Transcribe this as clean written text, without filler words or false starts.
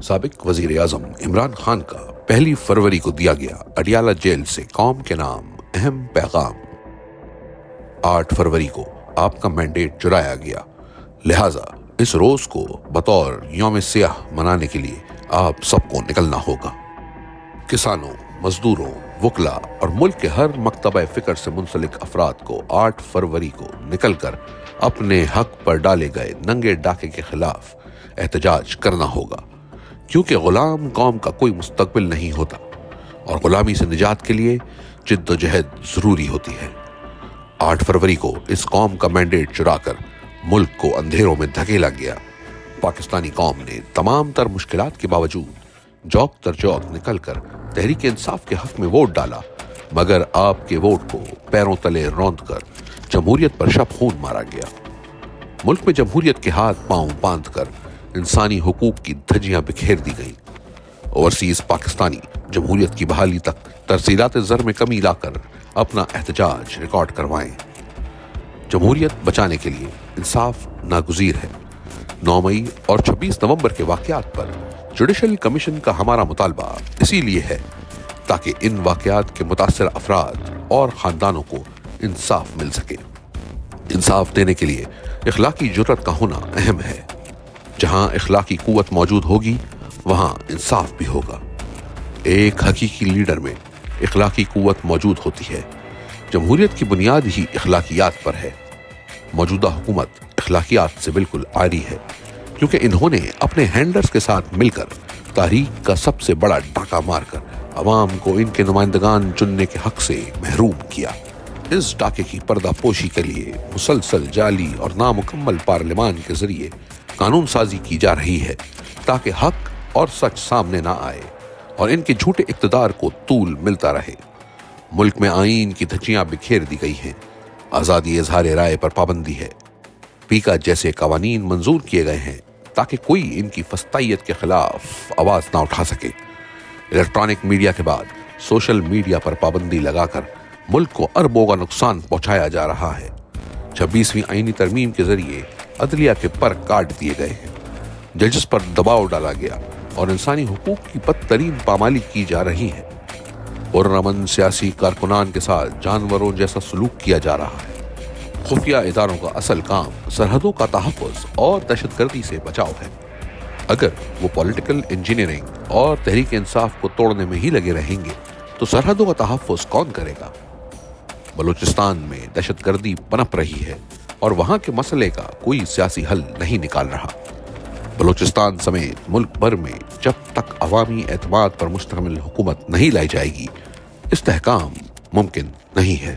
سابق وزیر اعظم عمران خان کا 1 فروری کو دیا گیا اڈیالہ جیل سے قوم کے نام اہم پیغام۔ 8 فروری کو آپ کا مینڈیٹ چرایا گیا، لہٰذا اس روز کو بطور یوم سیاہ منانے کے لیے آپ سب کو نکلنا ہوگا۔ کسانوں، مزدوروں، وکلا اور ملک کے ہر مکتبہ فکر سے منسلک افراد کو 8 فروری کو نکل کر اپنے حق پر ڈالے گئے ننگے ڈاکے کے خلاف احتجاج کرنا ہوگا، کیونکہ غلام قوم کا کوئی مستقبل نہیں ہوتا اور غلامی سے نجات کے لیے جد و جہد ضروری ہوتی ہے۔ 8 فروری کو اس قوم کا مینڈیٹ چرا کر ملک کو اندھیروں میں دھکیلا گیا۔ پاکستانی قوم نے تمام تر مشکلات کے باوجود جوک در جوک نکل کر تحریک انصاف کے حق میں ووٹ ڈالا، مگر آپ کے ووٹ کو پیروں تلے روند کر جمہوریت پر شب خون مارا گیا۔ ملک میں جمہوریت کے ہاتھ پاؤں باندھ کر انسانی حقوق کی دھجیاں بکھیر دی گئیں۔ اوورسیز پاکستانی جمہوریت کی بحالی تک ترسیلات زر میں کمی لا کر اپنا احتجاج ریکارڈ کروائیں۔ جمہوریت بچانے کے لیے انصاف ناگزیر ہے۔ 9 مئی اور 26 نومبر کے واقعات پر جوڈیشل کمیشن کا ہمارا مطالبہ اسی لیے ہے تاکہ ان واقعات کے متاثر افراد اور خاندانوں کو انصاف مل سکے۔ انصاف دینے کے لیے اخلاقی جرات کا ہونا اہم ہے۔ جہاں اخلاقی قوت موجود ہوگی وہاں انصاف بھی ہوگا۔ ایک حقیقی لیڈر میں اخلاقی قوت موجود ہوتی ہے۔ جمہوریت کی بنیاد ہی اخلاقیات پر ہے۔ موجودہ حکومت اخلاقیات سے بالکل عاری ہے، کیونکہ انہوں نے اپنے ہینڈلرز کے ساتھ مل کر تاریخ کا سب سے بڑا ڈاکہ مار کر عوام کو ان کے نمائندگان چننے کے حق سے محروم کیا۔ اس ڈاکے کی پردہ پوشی کے لیے مسلسل جعلی اور نامکمل پارلیمان کے ذریعے قانون سازی کی جا رہی ہے تاکہ حق اور سچ سامنے نہ آئے اور ان کے جھوٹے اقتدار کو طول ملتا رہے۔ ملک میں آئین کی دھجیاں بکھیر دی گئی ہیں۔ آزادی اظہار رائے پر پابندی ہے۔ پیکا جیسے قوانین منظور کیے گئے ہیں تاکہ کوئی ان کی فسطائیت کے خلاف آواز نہ اٹھا سکے۔ الیکٹرانک میڈیا کے بعد سوشل میڈیا پر پابندی لگا کر ملک کو اربوں کا نقصان پہنچایا جا رہا ہے۔ 26ویں آئینی ترمیم کے ذریعے عدلیہ کے پر کاٹ دیے گئے ہیں، ججز پر دباؤ ڈالا گیا اور انسانی حقوق کی بدترین پامالی کی جا رہی ہے۔ پرامن سیاسی کارکنان کے ساتھ جانوروں جیسا سلوک کیا جا رہا ہے۔ خفیہ اداروں کا اصل کام سرحدوں کا تحفظ اور دہشت گردی سے بچاؤ ہے۔ اگر وہ پولیٹیکل انجینئرنگ اور تحریک انصاف کو توڑنے میں ہی لگے رہیں گے تو سرحدوں کا تحفظ کون کرے گا؟ بلوچستان میں دہشت گردی پنپ رہی ہے اور وہاں کے مسئلے کا کوئی سیاسی حل نہیں نکال رہا۔ بلوچستان سمیت ملک بھر میں جب تک عوامی اعتماد پر مشتمل حکومت نہیں لائی جائے گی، استحکام ممکن نہیں ہے۔